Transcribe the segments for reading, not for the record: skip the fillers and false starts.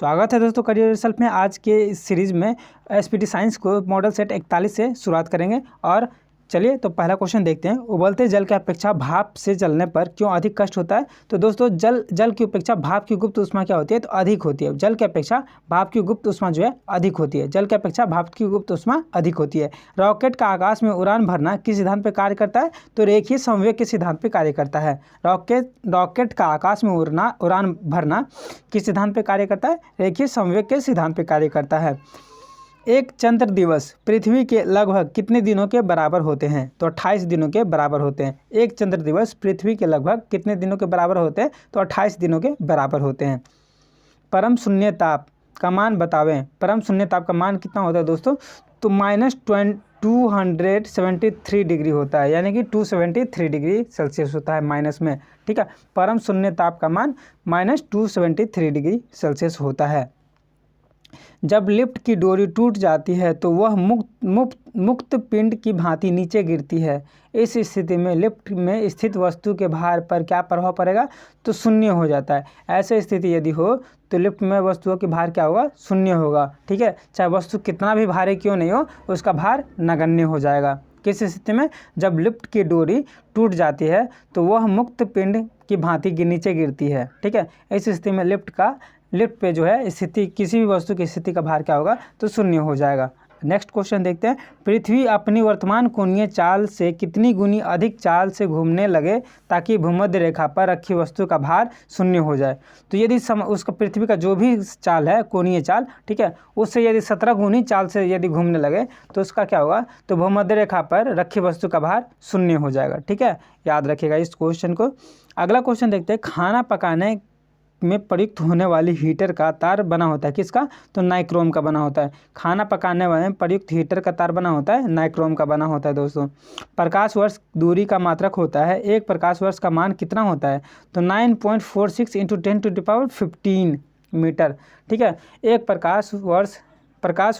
स्वागत है दोस्तों करियर रिजल्ट में। आज के इस सीरीज़ में एसपीटी साइंस को मॉडल सेट 41 से शुरुआत करेंगे। और चलिए तो पहला क्वेश्चन देखते हैं। उबलते जल की अपेक्षा भाप से जलने पर क्यों अधिक कष्ट होता है? तो दोस्तों जल की अपेक्षा भाप की गुप्त ऊष्मा क्या होती है? तो अधिक होती है। जल की अपेक्षा भाप की गुप्त ऊष्मा जो है अधिक होती है। जल की अपेक्षा भाप की गुप्त ऊष्मा अधिक होती है। रॉकेट का आकाश में उड़ान भरना किस सिद्धांत पर कार्य करता है? तो रेखीय संवेग के सिद्धांत पर कार्य करता है। रॉकेट का आकाश में उड़ान भरना किस सिद्धांत पर कार्य करता है? रेखीय संवेग के सिद्धांत पर कार्य करता है। एक चंद्र दिवस पृथ्वी के लगभग कितने दिनों के बराबर होते हैं? तो 28 दिनों के बराबर होते हैं। एक चंद्र दिवस पृथ्वी के लगभग कितने दिनों के बराबर होते हैं? तो 28 दिनों के बराबर होते हैं। परम शून्य ताप का मान बतावें। परम शून्य ताप का मान कितना होता है दोस्तों? तो -273 डिग्री होता है, यानी कि 273 डिग्री सेल्सियस होता है माइनस में। ठीक है, परम शून्य ताप का मान -273 डिग्री सेल्सियस होता है। जब लिफ्ट की डोरी टूट जाती है तो वह मुक्त पिंड की भांति नीचे गिरती है। इस स्थिति में लिफ्ट में स्थित वस्तु के भार पर क्या प्रभाव पड़ेगा? तो शून्य हो जाता है। ऐसी स्थिति यदि हो तो लिफ्ट में वस्तुओं की भार क्या होगा? शून्य होगा। ठीक है, चाहे वस्तु कितना भी भारी क्यों नहीं हो, उसका भार नगण्य हो जाएगा। किस स्थिति में? जब लिफ्ट की डोरी टूट जाती है तो वह मुक्त पिंड की भांति नीचे गिरती है। ठीक है, इस स्थिति में लिफ्ट पे जो है स्थिति, किसी भी वस्तु की स्थिति का भार क्या होगा? तो शून्य हो जाएगा। नेक्स्ट क्वेश्चन देखते हैं। पृथ्वी अपनी वर्तमान कोणीय चाल से कितनी गुनी अधिक चाल से घूमने लगे ताकि भूमध्य रेखा पर रखी वस्तु का भार शून्य हो जाए? तो यदि उसका पृथ्वी का जो भी चाल है, कोणीय चाल, ठीक है, उससे यदि 17 गुनी चाल से यदि घूमने लगे तो उसका क्या होगा? तो भूमध्य रेखा पर रखी वस्तु का भार शून्य हो जाएगा। ठीक है, याद रखिएगा इस क्वेश्चन को। अगला क्वेश्चन देखते हैं। खाना पकाने में प्रयुक्त होने वाली हीटर का तार बना होता है किसका? तो नाइक्रोम का बना होता है। खाना पकाने वाले में प्रयुक्त हीटर का तार बना होता है, नाइक्रोम का बना होता है दोस्तों। प्रकाश वर्ष दूरी का मात्रक होता है। एक प्रकाश वर्ष का मान कितना होता है? तो 9.46 × 10⁻15 मीटर। ठीक है, एक प्रकाश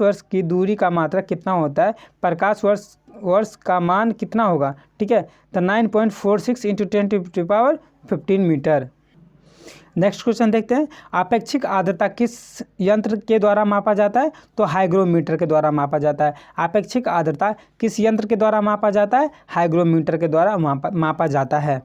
वर्ष की दूरी का मात्रक कितना होता है? प्रकाश वर्ष का मान कितना होगा? ठीक है, तो 9.46 × 10⁻15 मीटर। नेक्स्ट क्वेश्चन देखते हैं। आपेक्षिक आर्द्रता किस यंत्र के द्वारा मापा जाता है? तो हाइग्रोमीटर के द्वारा मापा जाता है। आपेक्षिक आर्द्रता किस यंत्र के द्वारा मापा जाता है? हाइग्रोमीटर के द्वारा मापा जाता है।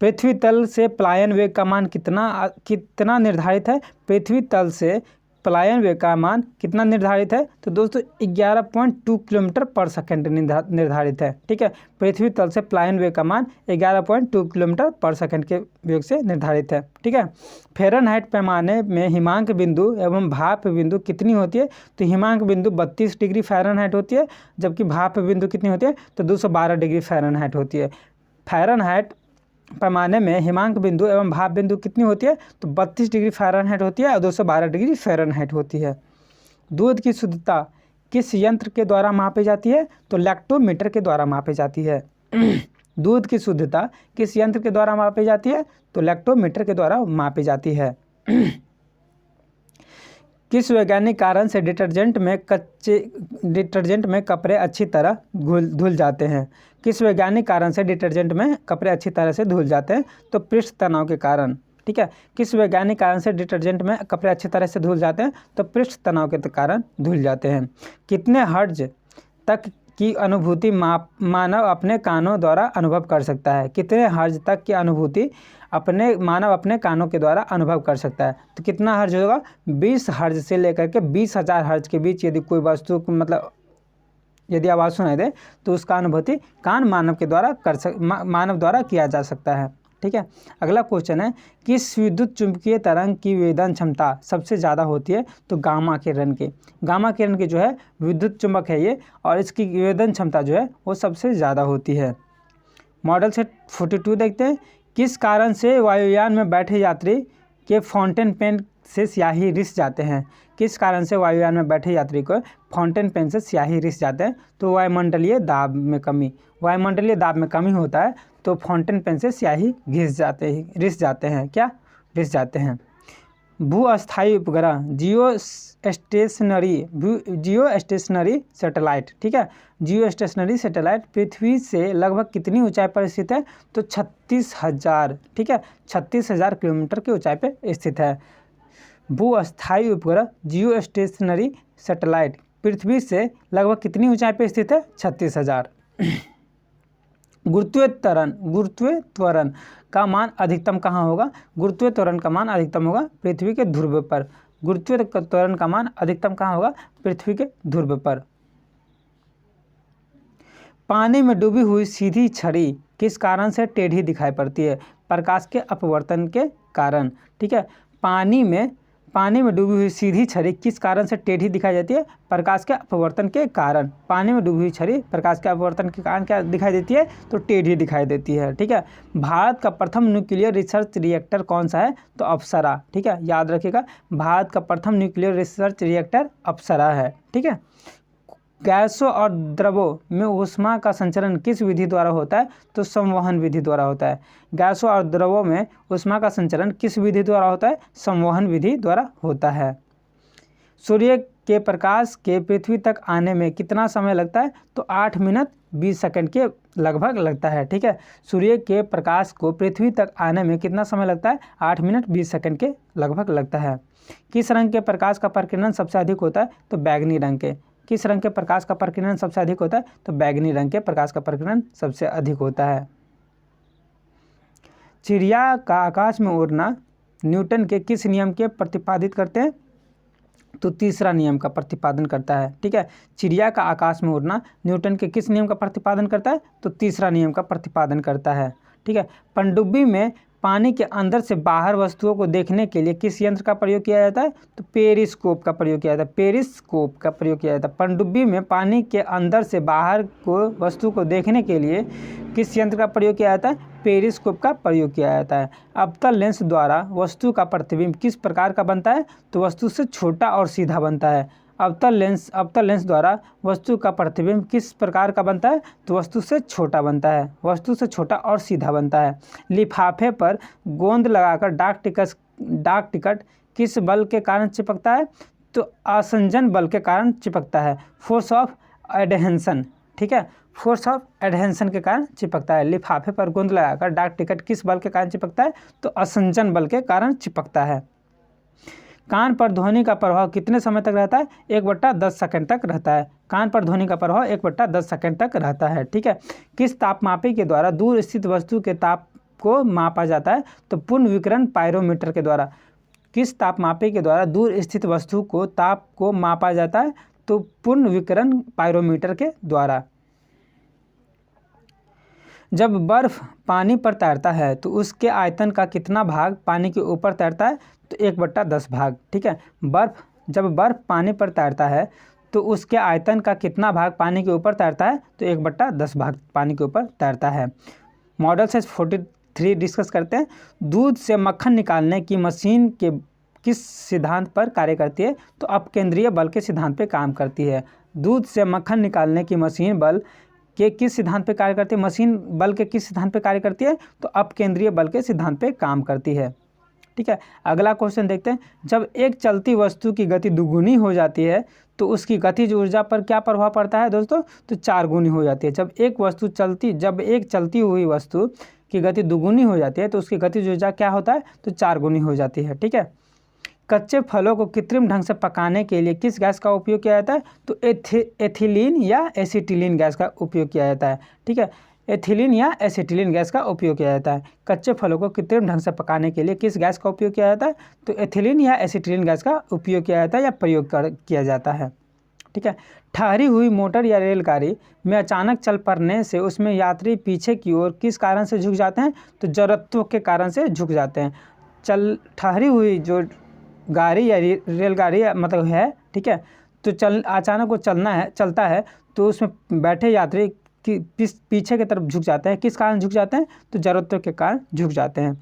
पृथ्वी तल से पलायन वेग का मान कितना निर्धारित है? पृथ्वी तल से पलायन वेग का मान कितना निर्धारित है? तो दोस्तों 11.2 किलोमीटर पर सेकंड निर्धारित है। ठीक है, पृथ्वी तल से पलायन वेग का मान 11.2 किलोमीटर पर सेकंड के वेग से निर्धारित है। ठीक है, फ़ारेनहाइट पैमाने में हिमांक बिंदु एवं भाप बिंदु कितनी होती है? तो हिमांक बिंदु 32 डिग्री फ़ारेनहाइट होती है, जबकि भाप बिंदु कितनी होती है? तो 212 डिग्री फ़ारेनहाइट होती है। फ़ारेनहाइट पैमाने में हिमांक बिंदु एवं भाप बिंदु कितनी होती है? तो 32 डिग्री फ़ारेनहाइट होती है और 212 डिग्री फ़ारेनहाइट होती है। दूध की शुद्धता किस यंत्र के द्वारा मापी जाती है? तो लैक्टोमीटर के द्वारा मापी जाती है। दूध की शुद्धता किस यंत्र के द्वारा मापी जाती है? तो लैक्टोमीटर के द्वारा मापी जाती है। किस वैज्ञानिक कारण से डिटर्जेंट में कपड़े अच्छी तरह धुल जाते हैं? किस वैज्ञानिक कारण से डिटर्जेंट में कपड़े अच्छी तरह से धुल जाते हैं? तो पृष्ठ तनाव के कारण। ठीक है, किस वैज्ञानिक कारण से डिटर्जेंट में कपड़े अच्छी तरह से धुल जाते हैं? तो पृष्ठ तनाव के कारण धुल जाते हैं। कितने हर्ट्ज तक की अनुभूति मानव अपने कानों द्वारा अनुभव कर सकता है? कितने हर्ट्ज तक की अनुभूति मानव अपने कानों के द्वारा अनुभव कर सकता है? तो कितना हर्ट्ज होगा? 20 हर्ट्ज से लेकर के 20,000 हर्ट्ज के बीच यदि कोई वस्तु यदि आवाज़ सुनाई दे तो उसका अनुभूति मानव द्वारा किया जा सकता है। ठीक है, अगला क्वेश्चन है। किस विद्युत चुंबकीय तरंग की वेदन क्षमता सबसे ज़्यादा होती है? तो गामा किरण की जो है विद्युत चुंबक है ये, और इसकी वेदन क्षमता जो है वो सबसे ज़्यादा होती है। मॉडल सेट 42 देखते हैं। किस कारण से वायुयान में बैठे यात्री के फाउंटेन पेन से स्याही रिस जाते हैं? किस कारण से वायुयान में बैठे यात्री को फाउंटेन पेन से स्याही रिस जाते हैं? तो वायुमंडलीय दाब में कमी होता है, तो फाउंटेन पेन से स्याही रिस जाते हैं। भू-अस्थायी उपग्रह जियो स्टेशनरी सैटेलाइट, ठीक है, जियो स्टेशनरी सैटेलाइट पृथ्वी से लगभग कितनी ऊंचाई पर स्थित है? तो 36,000, ठीक है, 36,000 किलोमीटर की ऊंचाई पर स्थित है। भूस्थायी उपग्रह जियो स्टेशनरी सैटेलाइट पृथ्वी से लगभग कितनी ऊंचाई पर स्थित है? 36,000। गुरुत्वीय त्वरण का मान अधिकतम कहाँ होगा? गुरुत्वीय त्वरण का मान अधिकतम होगा पृथ्वी के ध्रुव पर। गुरुत्वीय त्वरण का मान अधिकतम कहाँ होगा? पृथ्वी के ध्रुव पर। पानी में डूबी हुई सीधी छड़ी किस कारण से टेढ़ी दिखाई पड़ती है? प्रकाश के अपवर्तन के कारण। ठीक है, पानी में डूबी हुई सीधी छड़ी किस कारण से टेढ़ी दिखाई देती है? प्रकाश के अपवर्तन के कारण। पानी में डूबी हुई छड़ी प्रकाश के अपवर्तन के कारण क्या दिखाई देती है? तो टेढ़ी दिखाई देती है। ठीक है, भारत का प्रथम न्यूक्लियर रिसर्च रिएक्टर कौन सा है? तो अप्सरा। ठीक है, याद रखिएगा, भारत का प्रथम न्यूक्लियर रिसर्च रिएक्टर अप्सरा है। ठीक है, गैसों और द्रवों में ऊष्मा का संचरण किस विधि द्वारा होता है? तो संवहन विधि द्वारा होता है। गैसों और द्रवों में ऊष्मा का संचरण किस विधि द्वारा होता है? संवहन विधि द्वारा होता है। सूर्य के प्रकाश के पृथ्वी तक आने में कितना समय लगता है? तो 8 मिनट 20 सेकंड के लगभग लगता है। ठीक है, सूर्य के प्रकाश को पृथ्वी तक आने में कितना समय लगता है? 8 मिनट 20 सेकंड के लगभग लगता है। किस रंग के प्रकाश का प्रकीर्णन सबसे अधिक होता है? तो बैगनी रंग के। किस रंग के प्रकाश का प्रकीर्णन सबसे अधिक होता है? तो बैगनी रंग के प्रकाश का प्रकीर्णन सबसे अधिक होता है। चिड़िया का आकाश में उड़ना न्यूटन के किस नियम के प्रतिपादित करते हैं? तो तीसरा नियम का प्रतिपादन करता है। ठीक है, चिड़िया का आकाश में उड़ना न्यूटन के किस नियम का प्रतिपादन करता है? तो तीसरा नियम का प्रतिपादन करता है। ठीक है, पनडुब्बी में पानी के अंदर से बाहर वस्तुओं को देखने के लिए किस यंत्र का प्रयोग किया जाता है? तो पेरिस्कोप का प्रयोग किया जाता है। पेरिस्कोप का प्रयोग किया जाता है। पनडुब्बी में पानी के अंदर से बाहर को वस्तु को देखने के लिए किस यंत्र का प्रयोग किया जाता है? पेरिस्कोप का प्रयोग किया जाता है। अवतल लेंस द्वारा वस्तु का प्रतिबिंब किस प्रकार का बनता है? तो वस्तु से छोटा और सीधा बनता है। अवतल लेंस द्वारा वस्तु का प्रतिबिंब किस प्रकार का बनता है? तो वस्तु से छोटा बनता है। वस्तु से छोटा और सीधा बनता है। लिफाफे पर गोंद लगाकर डाक टिकट किस बल के कारण चिपकता है? तो आसंजन बल के कारण चिपकता है। Force of adhesion. ठीक है, फोर्स ऑफ एडहेंशन के कारण चिपकता है। लिफाफे पर गोंद लगाकर डाक टिकट किस बल के कारण चिपकता है? तो आसंजन बल के कारण चिपकता है। कान पर ध्वनि का प्रभाव कितने समय तक रहता है? 1/10 सेकंड तक रहता है। कान पर ध्वनि का प्रभाव 1/10 सेकंड तक रहता है। ठीक है, किस तापमापी के द्वारा दूर स्थित वस्तु के ताप को मापा जाता है? तो पुनर्विकिरण पाइरोमीटर के द्वारा। किस तापमापी के द्वारा दूर स्थित वस्तु को ताप को मापा जाता है? तो पुनर्विकिरण पाइरोमीटर के द्वारा। जब बर्फ पानी पर तैरता है तो उसके आयतन का कितना भाग पानी के ऊपर तैरता है? तो 1/10 भाग। ठीक है, जब बर्फ पानी पर तैरता है तो उसके आयतन का कितना भाग पानी के ऊपर तैरता है? तो 1/10 भाग पानी के ऊपर तैरता है। मॉडल सेट 43 डिस्कस करते हैं। दूध से मक्खन निकालने की मशीन के किस सिद्धांत पर कार्य करती है? तो अपकेंद्रीय बल के सिद्धांत पर काम करती है। दूध से मक्खन निकालने की मशीन बल के किस सिद्धांत पे कार्य करती है? मशीन बल के किस सिद्धांत पे कार्य करती है? तो अपकेंद्रीय बल के सिद्धांत पे काम करती है। ठीक है, अगला क्वेश्चन देखते हैं। जब एक चलती वस्तु की गति दुगुनी हो जाती है तो उसकी गतिज ऊर्जा पर क्या प्रभाव पड़ता है दोस्तों? तो 4 गुनी हो जाती है। जब एक चलती हुई वस्तु की गति दुगुनी हो जाती है तो उसकी गतिज ऊर्जा क्या होता है? तो 4 गुनी हो जाती है। ठीक है, कच्चे फलों को कृत्रिम ढंग से पकाने के लिए किस गैस का उपयोग किया जाता है? तो एथिलीन या एसिटिलीन गैस का उपयोग किया जाता है। ठीक है, एथिलीन या एसिटिलीन गैस का उपयोग किया जाता है। कच्चे फलों को कृत्रिम ढंग से पकाने के लिए किस गैस का उपयोग किया जाता है? तो एथिलीन या एसिटिलीन गैस का उपयोग किया जाता है या प्रयोग किया जाता है। ठीक है, ठहरी हुई मोटर या रेलगाड़ी में अचानक चल पड़ने से उसमें यात्री पीछे की ओर किस कारण से झुक जाते हैं? तो जड़त्व के कारण से झुक जाते हैं। ठहरी हुई जो गाड़ी या रेलगाड़ी मतलब है, ठीक है, तो अचानक वो चलता है तो उसमें बैठे यात्री की पीछे की तरफ झुक जाते हैं। किस कारण झुक जाते हैं? तो जड़त्व के कारण झुक जाते हैं।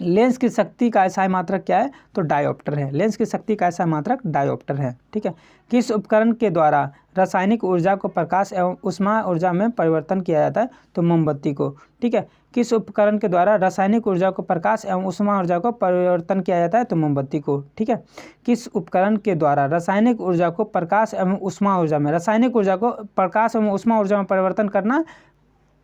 लेंस की शक्ति का एसआई मात्रक क्या है? तो डायोप्टर है। लेंस की शक्ति का एसआई मात्रक डायोप्टर है। ठीक है, किस उपकरण के द्वारा रासायनिक ऊर्जा को प्रकाश एवं ऊष्मा ऊर्जा में परिवर्तन किया जाता है? तो मोमबत्ती को। ठीक है, किस उपकरण के द्वारा रासायनिक ऊर्जा को प्रकाश एवं ऊष्मा ऊर्जा को परिवर्तन किया जाता है? तो मोमबत्ती को। ठीक है, किस उपकरण के द्वारा रासायनिक ऊर्जा को प्रकाश एवं ऊष्मा ऊर्जा में परिवर्तन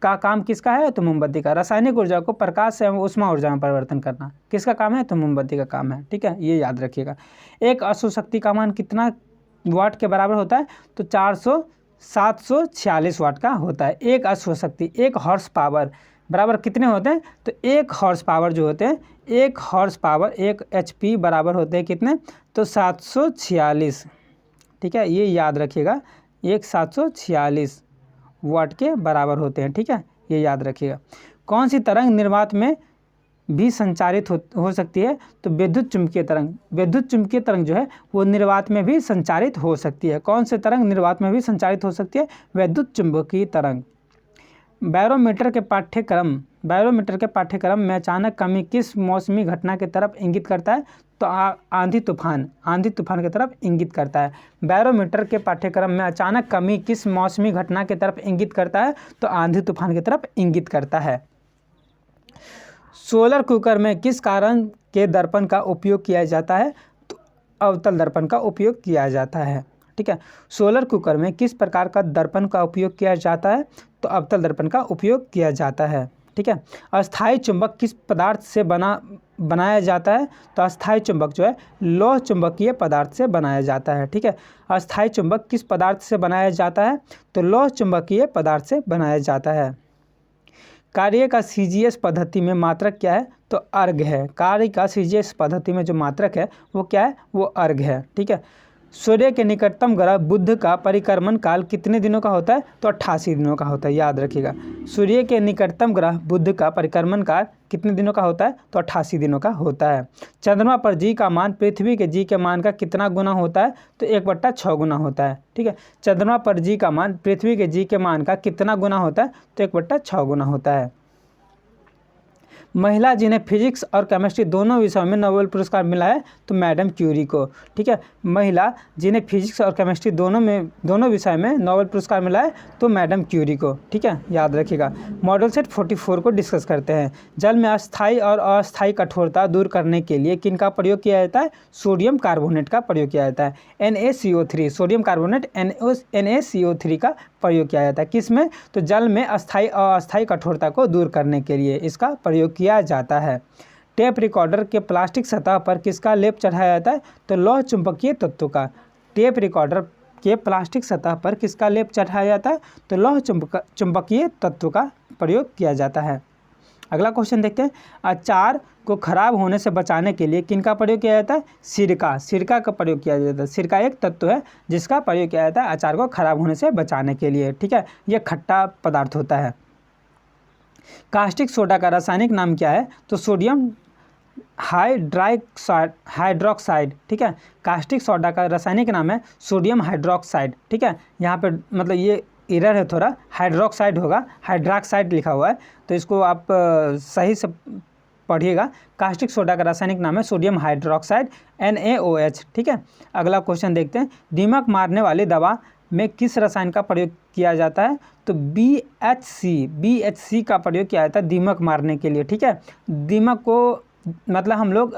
का काम किसका है? तो मोमबत्ती का। रासायनिक ऊर्जा को प्रकाश एवं ऊष्मा ऊर्जा में परिवर्तन करना किसका काम है? तो मोमबत्ती का काम है। ठीक है, ये याद रखिएगा। एक अश्व शक्ति का मान कितना वाट के बराबर होता है? तो 746 वाट का होता है। एक अश्व शक्ति, एक हॉर्स पावर बराबर कितने होते हैं? तो एक हॉर्स पावर जो होते हैं, एक हॉर्स पावर, एक HP बराबर होते हैं कितने? तो 746। ठीक है, ये याद रखिएगा, एक 746 वाट के बराबर होते हैं। ठीक है, ये याद रखिएगा। कौन सी तरंग निर्वात में भी संचारित हो सकती है? तो विद्युत चुम्बकीय तरंग। विद्युत चुम्बकीय तरंग जो है वो निर्वात में भी संचारित हो सकती है। कौन से तरंग निर्वात में भी संचारित हो सकती है? विद्युत चुम्बकीय तरंग। बैरोमीटर के पाठ्यक्रम में अचानक कमी किस मौसमी घटना की तरफ इंगित करता है? तो आंधी तूफान की तरफ इंगित करता है। बैरोमीटर के पाठ्यक्रम में अचानक कमी किस मौसमी घटना की तरफ इंगित करता है? तो आंधी तूफान की तरफ इंगित करता है। सोलर कुकर में किस कारण के दर्पण का उपयोग किया जाता है? तो अवतल दर्पण का उपयोग किया जाता है। ठीक है, सोलर कुकर में किस प्रकार का दर्पण का उपयोग किया जाता है? तो अवतल दर्पण का उपयोग किया जाता है। ठीक है, अस्थायी चुंबक किस पदार्थ से बनाया जाता है? तो अस्थायी चुंबक जो है लौह चुंबकीय पदार्थ से बनाया जाता है। ठीक है, अस्थायी चुंबक किस पदार्थ से बनाया जाता है? तो लौह चुंबकीय पदार्थ से बनाया जाता है। कार्य का CGS पद्धति में मात्रक क्या है? तो अर्घ है। कार्य का CGS पद्धति में जो मात्रक है वो क्या है? वो अर्घ है। ठीक है, सूर्य के निकटतम ग्रह बुध का परिक्रमण काल कितने दिनों का होता है? तो 88 दिनों का होता है। याद रखिएगा, सूर्य के निकटतम ग्रह बुध का परिक्रमण काल कितने दिनों का होता है? तो 88 दिनों का होता है। चंद्रमा पर G का मान पृथ्वी के G के मान का कितना गुना होता है? तो 1/6 गुना होता है। ठीक है, चंद्रमा पर G का मान पृथ्वी के G के मान का कितना गुना होता है? तो 1/6 गुना होता है। महिला जिन्हें फिजिक्स और केमिस्ट्री दोनों विषयों में नोबेल पुरस्कार मिला है? तो मैडम क्यूरी को। ठीक है, महिला जिन्हें फिजिक्स और केमिस्ट्री दोनों विषय में नोबेल पुरस्कार मिला है? तो मैडम क्यूरी को। ठीक है, याद रखिएगा। मॉडल सेट 44 को डिस्कस करते हैं। जल में अस्थायी और अस्थायी कठोरता दूर करने के लिए किन का प्रयोग किया जाता है? सोडियम कार्बोनेट का प्रयोग किया जाता है। NaCO3, सोडियम कार्बोनेट NaCO3 का प्रयोग किया जाता है। किस में? तो जल में अस्थायी और अस्थायी कठोरता को दूर करने के लिए इसका प्रयोग किया जाता है। टेप रिकॉर्डर के प्लास्टिक सतह पर किसका लेप चढ़ाया जाता है? तो लौह चुंबकीय तत्व का। टेप रिकॉर्डर के प्लास्टिक सतह पर किसका लेप चढ़ाया जाता है? तो लौह चुंबकीय तत्व का प्रयोग किया जाता है। अगला क्वेश्चन देखते हैं। अचार को खराब होने से बचाने के लिए किनका प्रयोग किया जाता है? सिरका का प्रयोग किया जाता है। सिरका एक तत्व है जिसका प्रयोग किया जाता है अचार को खराब होने से बचाने के लिए। ठीक है, यह खट्टा पदार्थ होता है। कास्टिक सोडा का रासायनिक नाम क्या है? तो सोडियम हाइड्रोक्साइड। ठीक है, कास्टिक सोडा का रासायनिक नाम है सोडियम हाइड्रोक्साइड। ठीक है, यहाँ पे मतलब ये एरर है थोड़ा, हाइड्रोक्साइड होगा, हाइड्रोक्साइड लिखा हुआ है, तो इसको आप सही से पढ़िएगा। कास्टिक सोडा का रासायनिक नाम है सोडियम हाइड्रोक्साइड NaOH। ठीक है, अगला क्वेश्चन देखते हैं। दीमक मारने वाली दवा में किस रसायन का प्रयोग किया जाता है? तो BHC का प्रयोग किया जाता है दीमक मारने के लिए। ठीक है, दीमक को मतलब हम लोग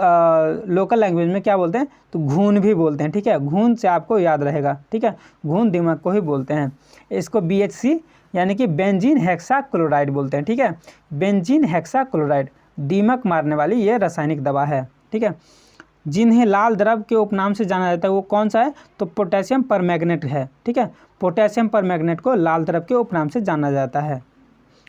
लोकल लैंग्वेज में क्या बोलते हैं? तो घून भी बोलते हैं। ठीक है, घून से आपको याद रहेगा। ठीक है, घून दीमक को ही बोलते हैं। इसको BHC यानी कि बेंजीन हेक्साक्लोराइड बोलते हैं। ठीक है, बेंजीन हेक्साक्लोराइड दीमक मारने वाली ये रासायनिक दवा है। ठीक है, जिन्हें लाल द्रव के उपनाम से जाना जाता है वो कौन सा है? तो पोटेशियम परमैंगनेट है। ठीक है, पोटेशियम परमैंगनेट को लाल द्रव के उपनाम से जाना जाता है।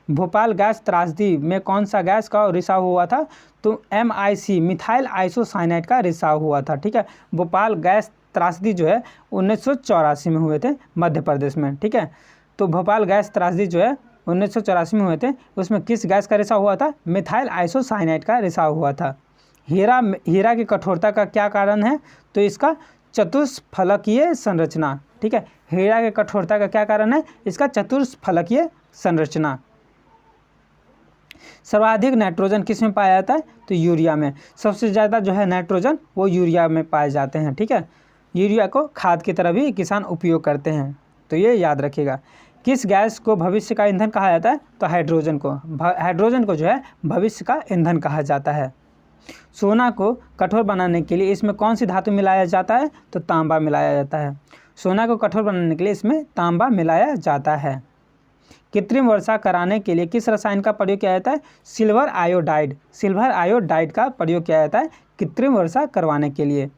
भोपाल गैस त्रासदी में कौन सा गैस का रिसाव हुआ था? तो MIC मिथाइल आइसोसाइनाइड का रिसाव हुआ था। ठीक है, भोपाल गैस त्रासदी जो है 1984 में हुए थे मध्य प्रदेश में। ठीक है, तो भोपाल गैस त्रासदी जो है 1984 में हुए थे, उसमें किस गैस का रिसाव हुआ था? मिथाइल आइसोसाइनाइड का रिसाव हुआ था। हीरा की कठोरता का क्या कारण है? तो इसका चतुष्फलकीय संरचना। ठीक है, हीरा की कठोरता का क्या कारण है? इसका चतुष्फलकीय संरचना। सर्वाधिक नाइट्रोजन किस में पाया जाता है? तो यूरिया में। सबसे ज़्यादा जो है नाइट्रोजन वो यूरिया में पाए जाते हैं। ठीक है, यूरिया को खाद की तरह भी किसान उपयोग करते हैं, तो ये याद रखिएगा। किस गैस को भविष्य का ईंधन कहा जाता है? तो हाइड्रोजन को। हाइड्रोजन को जो है भविष्य का ईंधन कहा जाता है। सोना को कठोर बनाने के लिए इसमें कौन सी धातु मिलाया जाता है? तो तांबा मिलाया जाता है। सोना को कठोर बनाने के लिए इसमें तांबा मिलाया जाता है। कृत्रिम वर्षा कराने के लिए किस रसायन का प्रयोग किया जाता है? Silver iodide. सिल्वर आयोडाइड का प्रयोग किया जाता है कृत्रिम वर्षा करवाने के लिए।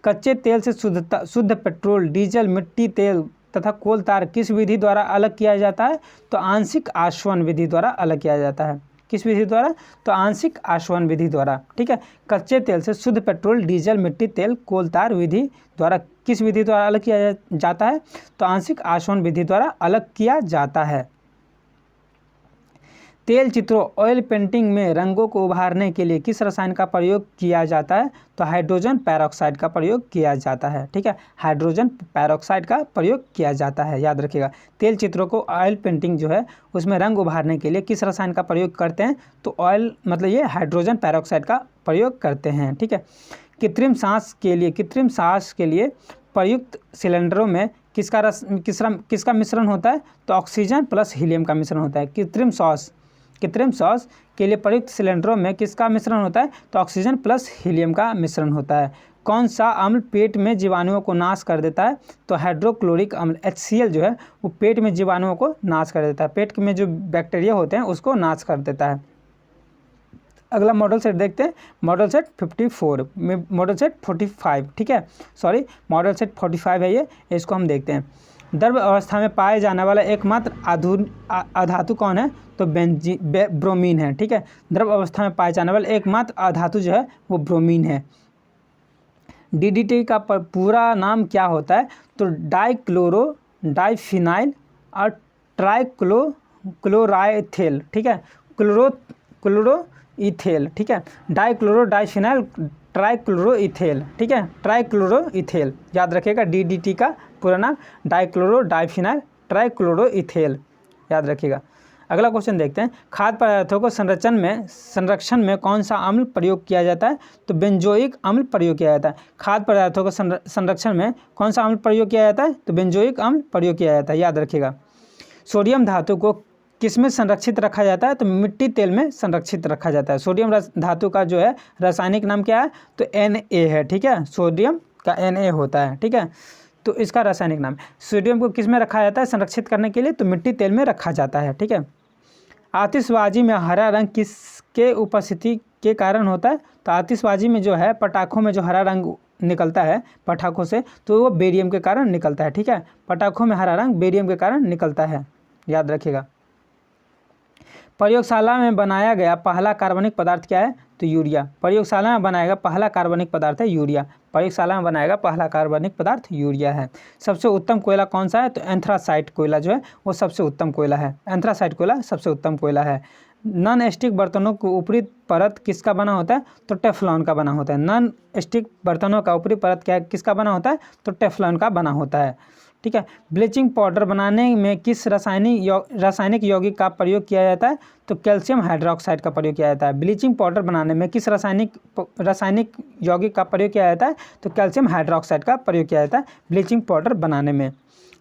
कच्चे तेल से शुद्ध पेट्रोल, डीजल, मिट्टी तेल तथा कोल तार किस विधि द्वारा अलग किया जाता है? तो आंशिक आश्वन विधि द्वारा अलग किया जाता है। किस विधि द्वारा? तो आंशिक आश्वन विधि द्वारा। ठीक है, कच्चे तेल से शुद्ध पेट्रोल, डीजल, मिट्टी तेल, कोल तार विधि द्वारा किस विधि द्वारा अलग किया जाता है? तो आंशिक आश्वन विधि द्वारा अलग किया जाता है। तेल चित्रों ऑयल पेंटिंग में रंगों को उभारने के लिए किस रसायन का प्रयोग किया जाता है? तो हाइड्रोजन पेरोक्साइड का प्रयोग किया जाता है। ठीक है, हाइड्रोजन पेरोक्साइड का प्रयोग किया जाता है, याद रखिएगा। तेल चित्रों को ऑयल पेंटिंग जो है उसमें रंग उभारने के लिए किस रसायन का प्रयोग करते हैं? तो ऑयल मतलब ये हाइड्रोजन पेरोक्साइड का प्रयोग करते हैं। ठीक है, कृत्रिम सांस के लिए प्रयुक्त सिलेंडरों में किसका मिश्रण होता है? तो ऑक्सीजन प्लस हीलियम का मिश्रण होता है। कृत्रिम सांस के लिए प्रयुक्त सिलेंडरों में किसका मिश्रण होता है? तो ऑक्सीजन प्लस हीलियम का मिश्रण होता है। कौन सा अम्ल पेट में जीवाणुओं को नाश कर देता है? तो हाइड्रोक्लोरिक अम्ल HCl जो है वो पेट में जीवाणुओं को नाश कर देता है। पेट में जो बैक्टीरिया होते हैं उसको नाश कर देता है। अगला मॉडल सेट देखते हैं, मॉडल सेट 54 में मॉडल सेट 45। ठीक है, सॉरी मॉडल सेट 45 है ये, इसको हम देखते हैं। द्रव अवस्था में पाए जाने वाला एकमात्र अधातु कौन है? तो ब्रोमीन है। ठीक है, द्रव अवस्था में पाए जाने वाला एकमात्र अधातु जो है वो ब्रोमीन है। DDT का पूरा नाम क्या होता है? तो डाइक्लोरो डाइफिनाइल और ट्राइक्लोराइथेल। ठीक है, क्लोरोइथेल। ठीक है, डाइक्लोरो डाइफिनाइल ट्राइक्लोरोइथेल। ठीक है, ट्राइक्लोरोइथेल याद रखिएगा। DDT का पूरा नाम डाइक्लोरो डाइफिनाइल ट्राइक्लोरोइथेल, याद रखिएगा। अगला क्वेश्चन देखते हैं, खाद्य पदार्थों को संरक्षण में कौन सा अम्ल प्रयोग किया जाता है? तो बेंजोइक अम्ल प्रयोग किया जाता है। खाद्य पदार्थों को संरक्षण में कौन सा अम्ल प्रयोग किया जाता है? तो बेंजोइक अम्ल प्रयोग किया जाता है, याद रखिएगा। सोडियम धातु को किस में संरक्षित रखा जाता है? तो मिट्टी तेल में संरक्षित रखा जाता है। सोडियम धातु का जो है रासायनिक नाम क्या है? तो Na है। ठीक है, सोडियम का Na होता है। ठीक है, तो इसका रासायनिक नाम। सोडियम को किस में रखा जाता है संरक्षित करने के लिए? तो मिट्टी तेल में रखा जाता है। ठीक है, आतिशबाजी में हरा रंग किसके उपस्थिति के कारण होता है? तो आतिशबाजी में जो है पटाखों में जो हरा रंग निकलता है पटाखों से, तो वो बेरियम के कारण निकलता है। ठीक है, पटाखों में हरा रंग बेरियम के कारण निकलता है, याद रखिएगा। प्रयोगशाला में बनाया गया पहला कार्बनिक पदार्थ क्या है? तो यूरिया। प्रयोगशाला में बनाया गया पहला कार्बनिक पदार्थ है यूरिया। प्रयोगशाला में बनाया गया पहला कार्बनिक पदार्थ यूरिया है। सबसे उत्तम कोयला कौन सा है? तो एंथ्रासाइट कोयला जो है वो सबसे उत्तम कोयला है। एंथ्रासाइट कोयला सबसे उत्तम कोयला है। नॉन स्टिक बर्तनों की ऊपरी परत किसका बना होता है? तो टेफ्लॉन का बना होता है। नॉन स्टिक बर्तनों का ऊपरी परत क्या किसका बना होता है? तो टेफ्लॉन का बना होता है। ठीक है, ब्लीचिंग पाउडर बनाने में किस रासायनिक यौगिक का प्रयोग किया जाता है? तो कैल्शियम हाइड्रोक्साइड का प्रयोग किया जाता है। ब्लीचिंग पाउडर बनाने में किस रासायनिक यौगिक का प्रयोग किया जाता है? तो कैल्शियम हाइड्रोक्साइड का प्रयोग किया जाता है ब्लीचिंग पाउडर बनाने में।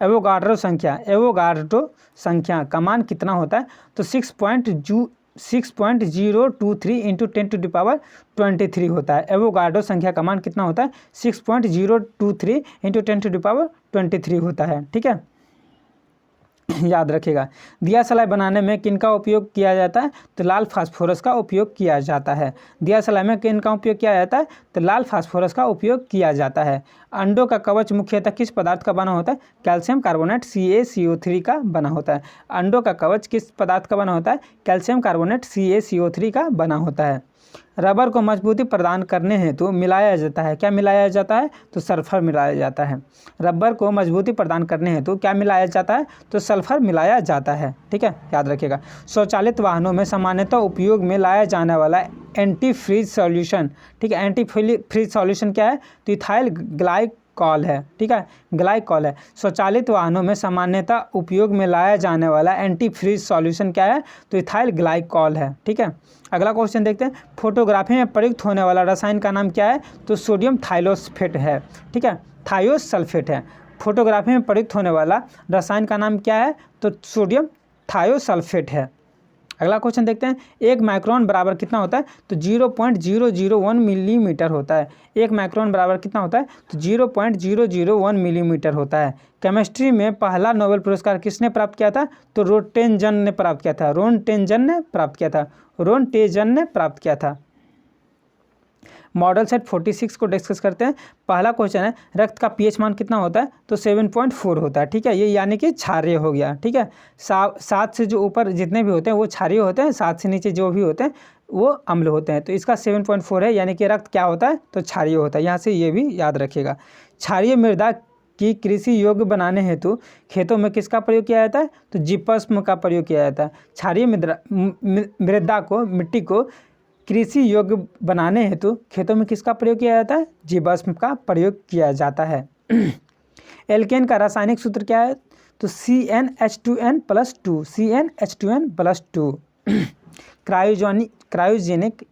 एवोगाड्रो संख्या का मान कितना होता है? तो 6.023 इंटू 10⁻23 होता है। एवोगाड्रो संख्या का मान कितना होता है? 6.023 इंटू 10⁻23 होता है। ठीक है, याद रखिएगा। दिया सलाई बनाने में किनका उपयोग किया जाता है? तो लाल फास्फोरस का उपयोग किया जाता है। दिया सलाई में किनका उपयोग किया जाता है? तो लाल फास्फोरस का उपयोग किया जाता है। अंडों का कवच मुख्यतः किस पदार्थ का बना होता है? कैल्शियम कार्बोनेट CaCO3 का बना होता है। अंडों का कवच किस पदार्थ का बना होता है? कैल्शियम कार्बोनेट CaCO3 का बना होता है। रबर को मजबूती प्रदान करने हेतु मिलाया जाता है। क्या मिलाया जाता है? तो सल्फर मिलाया जाता है। रबर को मजबूती प्रदान करने हेतु क्या मिलाया जाता है? तो सल्फर मिलाया जाता है। ठीक है, याद रखिएगा। स्वचालित वाहनों में सामान्यतः उपयोग में लाया जाने वाला एंटी फ्रीज सॉल्यूशन, ठीक है, एंटी फ्रीज सॉल्यूशन क्या है? तो इथाइल ग्लाइकॉल है। ठीक है, ग्लाइकॉल है। स्वचालित वाहनों में सामान्यतः उपयोग में लाया जाने वाला एंटी फ्रीज सॉल्यूशन क्या है? तो इथाइल ग्लाइकॉल है। ठीक है, अगला क्वेश्चन देखते हैं, फोटोग्राफी में प्रयुक्त होने वाला रसायन का नाम क्या है? तो सोडियम थायोसल्फेट है। ठीक है, थायोसल्फेट है। फोटोग्राफी में प्रयुक्त होने वाला रसायन का नाम क्या है? तो सोडियम थायोसल्फेट है। अगला क्वेश्चन देखते हैं, 1 माइक्रोन बराबर कितना होता है? तो 0.001 मिलीमीटर होता है। 1 माइक्रोन बराबर कितना होता है? तो 0.001 मिलीमीटर होता है। केमिस्ट्री में पहला नोबेल पुरस्कार किसने प्राप्त किया था? तो रोटेंजन ने प्राप्त किया था। रोनटेंजन ने प्राप्त किया था। रोनटेजन ने प्राप्त किया था। मॉडल सेट 46 को डिस्कस करते हैं। पहला क्वेश्चन है, रक्त का पीएच मान कितना होता है? तो 7.4 होता है। ठीक है, ये यानी कि क्षारीय हो गया। ठीक है, 7 से जो ऊपर जितने भी होते हैं वो क्षारीय होते हैं, 7 से नीचे जो भी होते हैं वो अम्ल होते हैं। तो इसका 7.4 है, यानी कि रक्त क्या होता है? तो क्षारीय होता है। यहाँ से ये भी याद रखिएगा। क्षारीय मृदा की कृषि योग्य बनाने हेतु खेतों में किसका प्रयोग किया जाता है? तो जीवाश्म का प्रयोग किया जाता है। क्षारीय मृदा को, मिट्टी को कृषि योग्य बनाने हेतु खेतों में किसका प्रयोग किया जाता है? जीवाश्म का प्रयोग किया जाता है। एल्केन का रासायनिक सूत्र क्या है? तो CnH2n+2। CnH2n+2। क्रायोजेनिक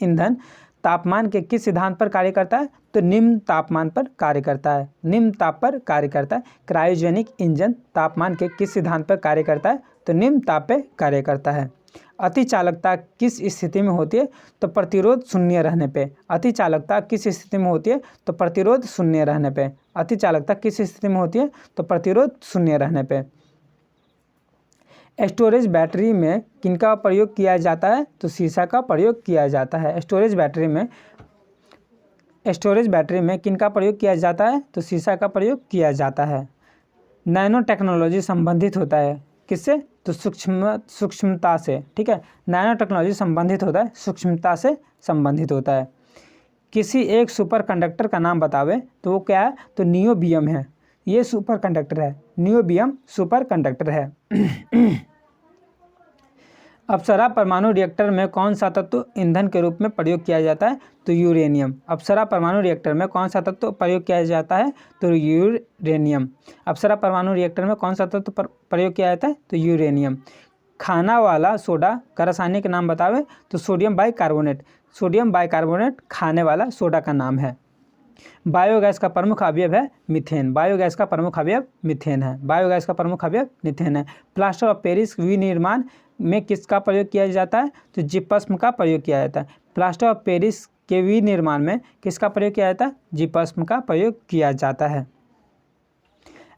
ईंधन तापमान के किस सिद्धांत पर कार्य करता है? तो निम्न तापमान पर कार्य करता है। निम्न ताप पर कार्य करता है। क्रायोजेनिक इंजन तापमान के किस सिद्धांत पर कार्य करता है? तो निम्न ताप पे कार्य करता है। अति चालकता किस स्थिति में होती है? तो प्रतिरोध शून्य रहने पे। अति चालकता किस स्थिति में होती है? तो प्रतिरोध शून्य रहने पे। अति चालकता किस स्थिति में होती है? तो प्रतिरोध शून्य रहने पे। स्टोरेज बैटरी में किनका प्रयोग किया जाता है? तो सीसा का प्रयोग किया जाता है। स्टोरेज बैटरी में किनका प्रयोग किया जाता है? तो सीसा का प्रयोग किया जाता है। नैनो टेक्नोलॉजी संबंधित होता है किससे? तो सूक्ष्मता से। ठीक है, नैनो टेक्नोलॉजी संबंधित होता है, सूक्ष्मता से संबंधित होता है। किसी एक सुपर कंडक्टर का नाम बतावे, तो वो क्या है? तो नियोबियम है। ये सुपर कंडक्टर है, नियोबियम सुपर कंडक्टर है। अप्सरा परमाणु रिएक्टर में कौन सा तत्व ईंधन के रूप में प्रयोग किया जाता है? तो यूरेनियम। अप्सरा परमाणु रिएक्टर में कौन सा तत्व प्रयोग किया जाता है? तो यूरेनियम। अप्सरा परमाणु रिएक्टर में कौन सा तत्व प्रयोग किया जाता है? तो यूरेनियम। खाना वाला सोडा का रासायनिक नाम बतावे, तो सोडियम बाइकार्बोनेट। सोडियम बाइकार्बोनेट खाने वाला सोडा का नाम है। बायोगैस का प्रमुख अवयव है मीथेन। बायोगैस का प्रमुख अवयव मीथेन है। बायोगैस का प्रमुख अवयव मीथेन है। प्लास्टर ऑफ पेरिस विनिर्माण में किसका प्रयोग किया जाता है? तो जीवाश्म का प्रयोग किया जाता है। प्लास्टर ऑफ पेरिस के विनिर्माण में किसका प्रयोग किया जाता है? जीवाश्म का प्रयोग किया जाता है।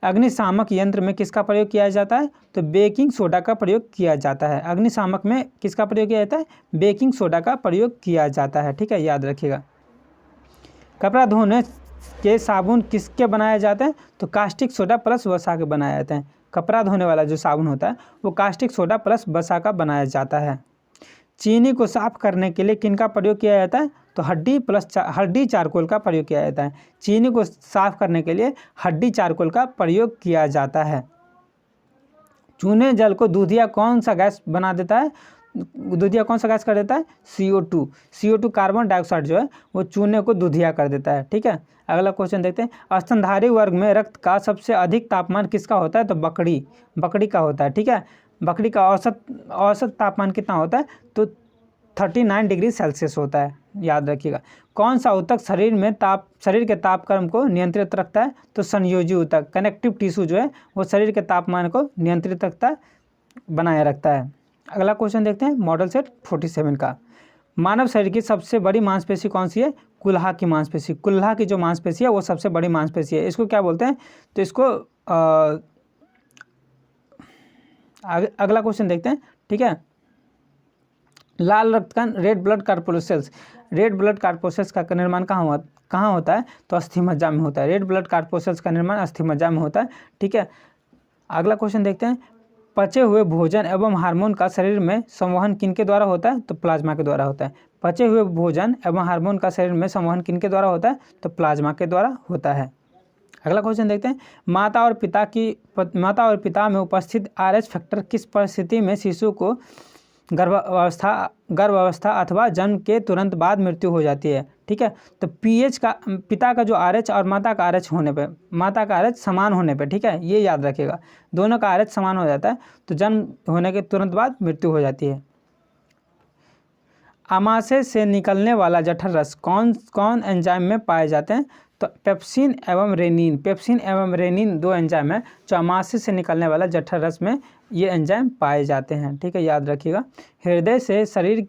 अग्निशामक यंत्र में किसका प्रयोग किया जाता है? तो बेकिंग सोडा का प्रयोग किया जाता है। अग्निशामक में किसका प्रयोग किया जाता है? बेकिंग सोडा का प्रयोग किया जाता है। ठीक है, याद रखिएगा। कपड़ा धोने के साबुन किसके बनाए जाते हैं? तो कास्टिक सोडा प्लस वसा के बनाए जाते हैं। कपड़ा धोने वाला जो साबुन होता है वो कास्टिक सोडा प्लस वसा का बनाया जाता है। चीनी को साफ करने के लिए किनका प्रयोग किया जाता है? तो हड्डी चारकोल का प्रयोग किया जाता है। चीनी को साफ करने के लिए हड्डी चारकोल का प्रयोग किया जाता है। चूने जल को दूधिया कौन सा गैस बना देता है? दूधिया कौन सा गैस कर देता है? CO2। CO2 कार्बन डाइऑक्साइड जो है वो चूने को दूधिया कर देता है। ठीक है, अगला क्वेश्चन देखते हैं। स्तनधारी वर्ग में रक्त का सबसे अधिक तापमान किसका होता है? तो बकरी का होता है। ठीक है, बकरी का औसत तापमान कितना होता है? तो 39 डिग्री सेल्सियस होता है। याद रखिएगा। कौन सा ऊतक शरीर के तापक्रम को नियंत्रित रखता है? तो संयोजी ऊतक। कनेक्टिव टिश्यू जो है वो शरीर के तापमान को नियंत्रित बनाए रखता है। अगला क्वेश्चन देखते हैं मॉडल सेट 47 का। मानव शरीर की सबसे बड़ी मांसपेशी कौन सी है? कुल्हा की मांसपेशी। कुल्हा की जो मांसपेशी है वो सबसे बड़ी मांसपेशी है। इसको क्या बोलते हैं? तो इसको अगला क्वेश्चन देखते हैं। ठीक है, लाल रक्त कण red blood corpuscles. Red blood corpuscles का निर्माण कहाँ होता है? तो अस्थि मज्जा में होता है। रेड ब्लड कॉर्पोसेल्स का निर्माण अस्थि मज्जा में होता है। ठीक है, अगला क्वेश्चन देखते हैं। पचे हुए भोजन एवं हार्मोन का शरीर में संवहन किनके द्वारा होता है? तो प्लाज्मा के द्वारा होता है। पचे हुए भोजन एवं हार्मोन का शरीर में संवहन किनके द्वारा होता है? तो प्लाज्मा के द्वारा होता है। अगला क्वेश्चन देखते हैं। माता और पिता में उपस्थित RH फैक्टर किस परिस्थिति में शिशु को गर्भावस्था अथवा जन्म के तुरंत बाद मृत्यु हो जाती है? ठीक है, तो pH का पिता का जो RH और माता का RH होने पे, माता का RH समान होने पे, ठीक है, ये याद रखिएगा, दोनों का RH समान हो जाता है तो जन्म होने के तुरंत बाद मृत्यु हो जाती है। आमाशय से निकलने वाला जठर रस कौन कौन एंजाइम में पाए जाते हैं? तो पेप्सिन एवं रेनिन। पेप्सिन एवं रेनिन दो एंजाइम है जो आमाशय से निकलने वाला जठर रस में ये एंजाइम पाए जाते हैं। ठीक है, याद रखिएगा। हृदय से शरीर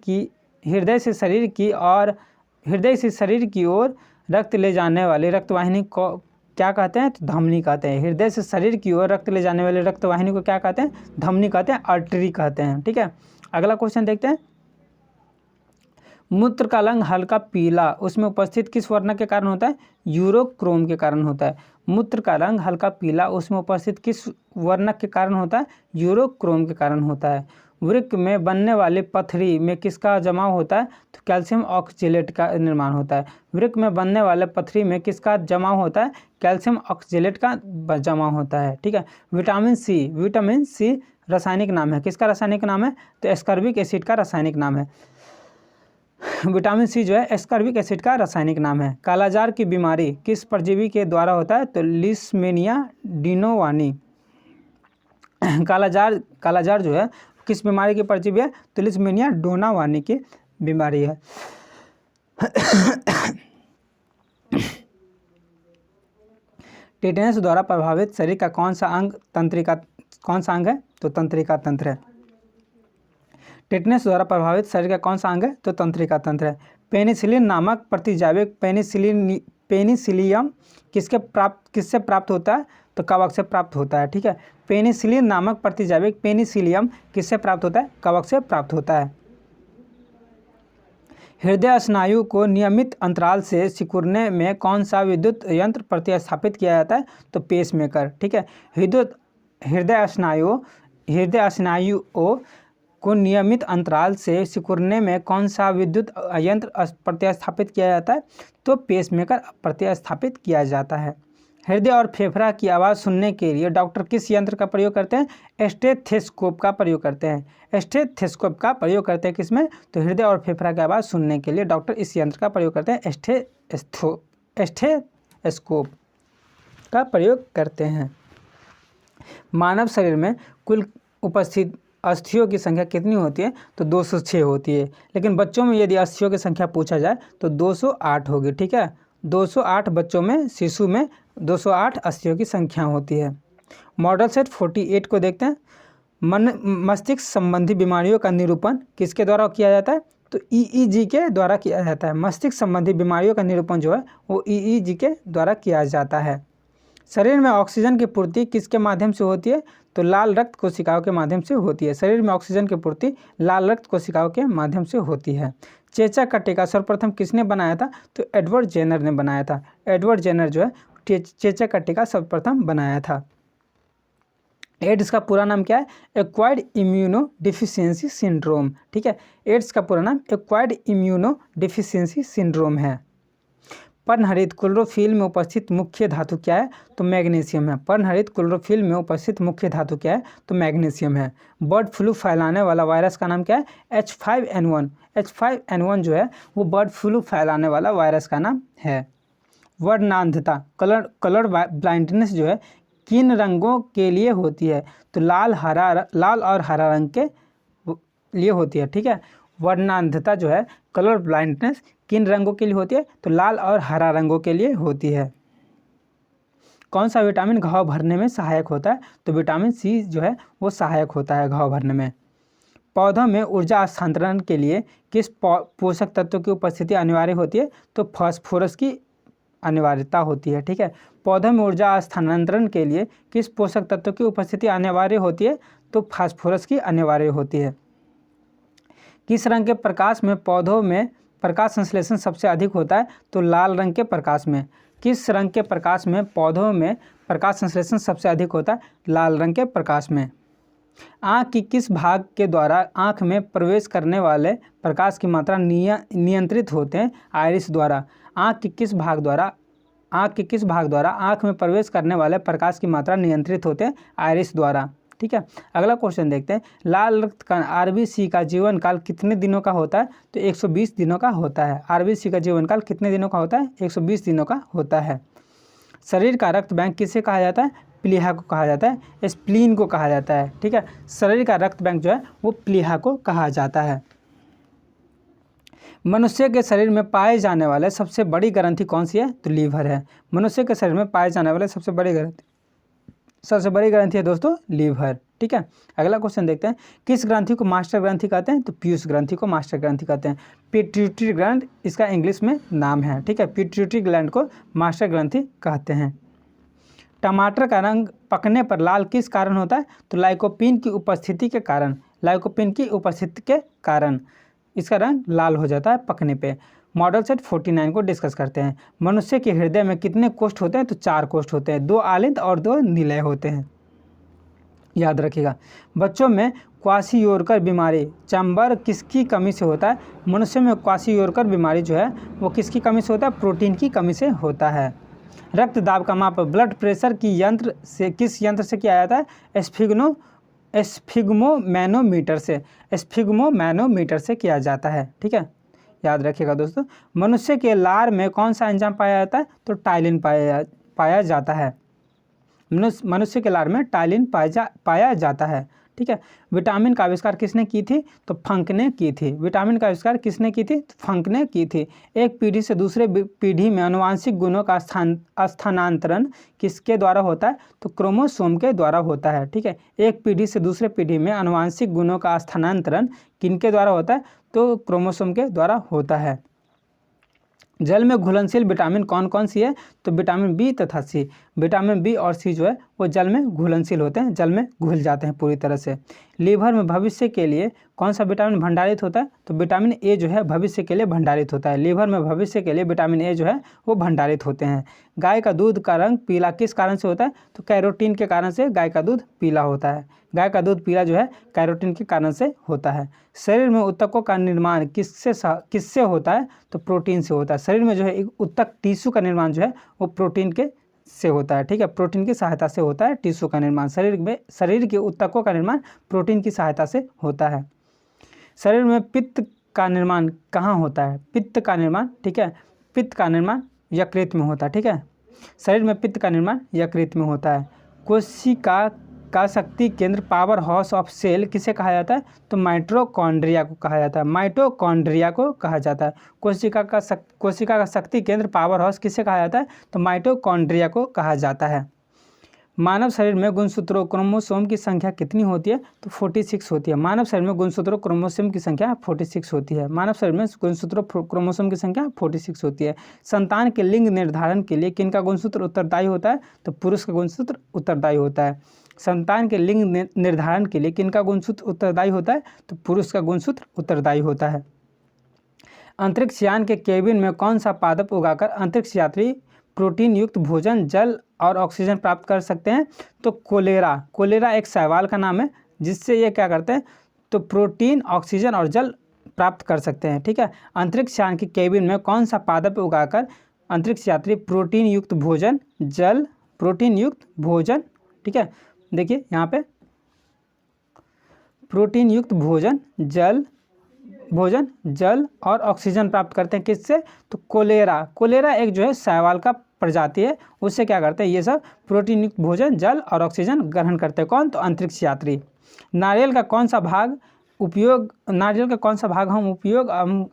की ओर रक्त ले जाने वाली रक्तवाहिनी को क्या कहते हैं? तो धमनी कहते हैं। हृदय से शरीर की ओर रक्त ले जाने वाली रक्तवाहिनी को क्या कहते हैं? धमनी कहते हैं, आर्टरी कहते हैं। ठीक है, अगला क्वेश्चन देखते हैं। मूत्र का रंग हल्का पीला उसमें उपस्थित किस वर्ण के कारण होता है? यूरोक्रोम के कारण होता है। मूत्र का रंग हल्का पीला उसमें उपस्थित किस वर्णक के कारण होता है? यूरोक्रोम के कारण होता है। वृक्क में बनने वाली पथरी में किसका जमाव होता है? तो कैल्शियम ऑक्जेलेट का निर्माण होता है। वृक्क में बनने वाले पथरी में किसका जमाव होता है? कैल्शियम ऑक्जेलेट का जमाव होता है। ठीक है, विटामिन सी रासायनिक नाम है। किसका रासायनिक नाम है? तो एस्कॉर्बिक एसिड का रासायनिक नाम है। विटामिन सी जो है एस्कॉर्बिक एसिड का रासायनिक नाम है। कालाजार की बीमारी किस परजीवी के द्वारा होता है? तो लिस्मेनिया डिनोवानी। कालाजार जो है किस बीमारी की परजीवी है? तो लिस्मेनिया डोनावानी की बीमारी है। टेटनस द्वारा प्रभावित शरीर का कौन सा अंग है? तो तंत्रिका तंत्र है। टेटनस द्वारा प्रभावित शरीर का कौन सा अंग है? तो तंत्रिका तंत्र है। पेनिसिलिन नामक प्रतिजैविक पेनिसिलियम किससे प्राप्त होता है? तो कवक से प्राप्त होता है। ठीक है, पेनिसिलिन नामक प्रतिजैविक पेनिसिलियम किससे प्राप्त होता है? कवक से प्राप्त होता है। हृदय स्नायु को नियमित अंतराल से सिकुड़ने में कौन सा विद्युत यंत्र प्रतिस्थापित किया जाता है? तो पेसमेकर। ठीक है, हृदय स्नायु को नियमित अंतराल से सिकुड़ने में कौन सा विद्युत यंत्र प्रतिस्थापित किया जाता है? तो पेसमेकर प्रतिस्थापित किया जाता है। हृदय और फेफड़ा की आवाज़ सुनने के लिए डॉक्टर किस यंत्र का प्रयोग करते हैं? स्टेथोस्कोप का प्रयोग करते हैं। स्टेथोस्कोप का प्रयोग करते हैं किसमें? तो हृदय और फेफड़ा की आवाज़ सुनने के लिए डॉक्टर इस यंत्र का प्रयोग करते हैं, स्टेथोस्कोप का प्रयोग करते हैं। मानव शरीर में कुल उपस्थित अस्थियों की संख्या कितनी होती है? तो 206 होती है। लेकिन बच्चों में यदि अस्थियों की संख्या पूछा जाए तो 208 होगी। ठीक है, 208 बच्चों में, शिशु में 208 अस्थियों की संख्या होती है। मॉडल सेट 48 को देखते हैं। मस्तिष्क संबंधी बीमारियों का निरूपण किसके द्वारा किया जाता है? तो EEG के द्वारा किया जाता है। मस्तिष्क संबंधी बीमारियों का निरूपण जो है वो EEG के द्वारा किया जाता है। शरीर में ऑक्सीजन की पूर्ति किसके माध्यम से होती है? तो लाल रक्त कोशिकाओं के माध्यम से होती है। शरीर में ऑक्सीजन की पूर्ति लाल रक्त कोशिकाओं के माध्यम से होती है। चेचा का टीका सर्वप्रथम किसने बनाया था? तो एडवर्ड जेनर ने बनाया था। एडवर्ड जेनर जो है चेचा का टीका सर्वप्रथम बनाया था। एड्स का पूरा नाम क्या है? Acquired immuno deficiency syndrome. ठीक है, एड्स का पूरा नाम एक्वायर्ड इम्यूनो डिफिशियंसी सिंड्रोम है। पर्णहरित क्लोरोफिल में उपस्थित मुख्य धातु क्या है? तो मैग्नीशियम है। पर्णहरित क्लोरोफिल में उपस्थित मुख्य धातु क्या है? तो मैग्नीशियम है। बर्ड फ्लू फैलाने वाला वायरस का नाम क्या है? H5N1। H5N1 जो है वो बर्ड फ्लू फैलाने वाला वायरस का नाम है। वर्णांधता कलर ब्लाइंडनेस जो है किन रंगों के लिए होती है? तो लाल और हरा रंग के लिए होती है। ठीक है, वर्णांधता जो है कलर ब्लाइंडनेस किन रंगों के लिए होती है? तो लाल और हरा रंगों के लिए होती है। कौन सा विटामिन घाव भरने में सहायक होता है? तो विटामिन सी जो है वो सहायक होता है घाव भरने में। पौधों में ऊर्जा हस्तांतरण के लिए किस पोषक तत्व की उपस्थिति अनिवार्य होती है? तो फास्फोरस की अनिवार्यता होती है। ठीक है, पौधों में ऊर्जा स्थानांतरण के लिए किस पोषक तत्व की उपस्थिति अनिवार्य होती है? तो फास्फोरस की अनिवार्य होती है। किस रंग के प्रकाश में पौधों में प्रकाश संश्लेषण सबसे अधिक होता है? तो लाल रंग के प्रकाश में। किस रंग के प्रकाश में पौधों में प्रकाश संश्लेषण सबसे अधिक होता है? लाल रंग के प्रकाश में। आँख की किस भाग के द्वारा आँख में प्रवेश करने वाले प्रकाश की मात्रा नियंत्रित होते हैं? आइरिस द्वारा। आँख के किस भाग द्वारा आँख में प्रवेश करने वाले प्रकाश की मात्रा नियंत्रित होते हैं? आइरिस द्वारा। ठीक है, अगला क्वेश्चन देखते हैं। लाल रक्त कण RBC का जीवन काल कितने दिनों का होता है? तो 120 दिनों का होता है। RBC का जीवन काल कितने दिनों का होता है? 120 दिनों का होता है। शरीर का रक्त बैंक किसे कहा जाता है? प्लीहा को कहा जाता है, स्प्लीन को कहा जाता है। ठीक है, शरीर का रक्त बैंक जो है वो प्लीहा को कहा जाता है। मनुष्य के शरीर में पाए जाने वाले सबसे बड़ी ग्रंथि कौन सी है? तो लीवर है। मनुष्य के शरीर में पाए जाने वाले सबसे बड़ी ग्रंथि है दोस्तों लीवर। ठीक है, अगला क्वेश्चन देखते हैं। किस ग्रंथि को मास्टर ग्रंथि कहते हैं? तो पीयूष ग्रंथि को मास्टर ग्रंथि कहते हैं। पिट्यूटरी ग्लैंड इसका इंग्लिश में नाम है। ठीक है, पिट्यूटरी ग्लैंड को मास्टर ग्रंथि कहते हैं। टमाटर का रंग पकने पर लाल किस कारण होता है? तो लाइकोपीन की उपस्थिति के कारण। लाइकोपीन की उपस्थिति के कारण इसका रंग लाल हो जाता है पकने पे। मॉडल सेट 49 को डिस्कस करते हैं। मनुष्य के हृदय में कितने कोष्ठ होते हैं? तो 4 कोष्ठ होते हैं, 2 आलिंद और 2 निलय होते हैं, याद रखिएगा। बच्चों में क्वाशियोरकर बीमारी चैम्बर किसकी कमी से होता है? मनुष्य में क्वाशियोरकर बीमारी जो है वो किसकी कमी से होता है? प्रोटीन की कमी से होता है। रक्त दाब का माप ब्लड प्रेशर की यंत्र से किस यंत्र से किया जाता है? स्फिग्मोमैनोमीटर से। स्फिग्मोमैनोमीटर से किया जाता है। ठीक है, याद रखिएगा दोस्तों। मनुष्य के लार में कौन सा एंजाइम पाया जाता है? तो टाइलिन पाया जाता है। मनुष्य के लार में टाइलिन पाया जाता है। ठीक है, विटामिन का आविष्कार किसने की थी? तो फंक ने की थी। विटामिन का आविष्कार किसने की थी? तो फंक ने की थी। एक पीढ़ी से दूसरे पीढ़ी में आनुवांशिक गुणों का स्थानांतरण किसके द्वारा होता है? तो क्रोमोसोम के द्वारा होता है। ठीक है, एक पीढ़ी से दूसरे पीढ़ी में आनुवांशिक गुणों का स्थानांतरण किनके द्वारा होता है? तो क्रोमोसोम के द्वारा होता है। जल में घुलनशील विटामिन कौन कौन सी है? तो विटामिन बी तथा सी। विटामिन बी और सी जो है वो जल में घुलनशील होते हैं, जल में घुल जाते हैं पूरी तरह से। लीवर में भविष्य के लिए कौन सा विटामिन भंडारित होता है? तो विटामिन ए जो है भविष्य के लिए भंडारित होता है। लीवर में भविष्य के लिए विटामिन ए जो है वो भंडारित होते हैं। गाय का दूध का रंग पीला किस कारण से होता है? तो कैरोटीन के कारण से गाय का दूध पीला होता है। गाय का दूध पीला जो है कैरोटीन के कारण से होता है। शरीर में ऊतकों का निर्माण किससे होता है? तो प्रोटीन से होता है। शरीर में जो है एक ऊतक टिश्यू का निर्माण जो है वो प्रोटीन के से होता है। ठीक है, प्रोटीन की सहायता से होता है टिश्यू का निर्माण। शरीर के ऊतकों का निर्माण प्रोटीन की सहायता से होता है। शरीर में पित्त का निर्माण कहाँ होता है? पित्त का निर्माण, ठीक है, पित्त का निर्माण यकृत में होता है। ठीक है, शरीर में पित्त का निर्माण यकृत में होता है। कोशिका का शक्ति केंद्र पावर हाउस ऑफ सेल किसे कहा जाता है? तो माइटोकॉन्ड्रिया को कहा जाता है। माइटोकॉन्ड्रिया को कहा जाता है। कोशिका का शक्ति केंद्र पावर हाउस किसे कहा जाता है? तो माइटोकॉन्ड्रिया को कहा जाता है। मानव शरीर में गुणसूत्रों क्रोमोसोम की संख्या कितनी होती है? तो 46 होती है। मानव शरीर में गुणसूत्रों क्रोमोसोम की संख्या 46 होती है। मानव शरीर में गुणसूत्रों क्रोमोसोम की संख्या 46 होती है। संतान के लिंग निर्धारण के लिए किनका गुणसूत्र उत्तरदायी होता है? तो पुरुष का गुणसूत्र उत्तरदायी होता है। संतान के लिंग निर्धारण के लिए किनका गुणसूत्र उत्तरदायी होता है? तो पुरुष का गुणसूत्र उत्तरदायी होता है। अंतरिक्ष यान के केबिन में कौन सा पादप उगाकर अंतरिक्ष यात्री प्रोटीन युक्त भोजन, जल और ऑक्सीजन प्राप्त कर सकते हैं? तो कोलेरा एक शैवाल का नाम है जिससे ये क्या करते हैं? तो प्रोटीन, ऑक्सीजन और जल प्राप्त कर सकते हैं। ठीक है, अंतरिक्ष यान के केबिन में कौन सा पादप उगाकर अंतरिक्ष यात्री प्रोटीन युक्त भोजन, जल, प्रोटीन युक्त भोजन, ठीक है, देखिए यहाँ पे प्रोटीन युक्त भोजन, जल और ऑक्सीजन प्राप्त करते हैं किससे? तो कोलेरा एक जो है शैवाल का प्रजाति है, उससे क्या करते हैं? ये सब प्रोटीन युक्त भोजन, जल और ऑक्सीजन ग्रहण करते हैं। कौन? तो अंतरिक्ष यात्री। नारियल का कौन सा भाग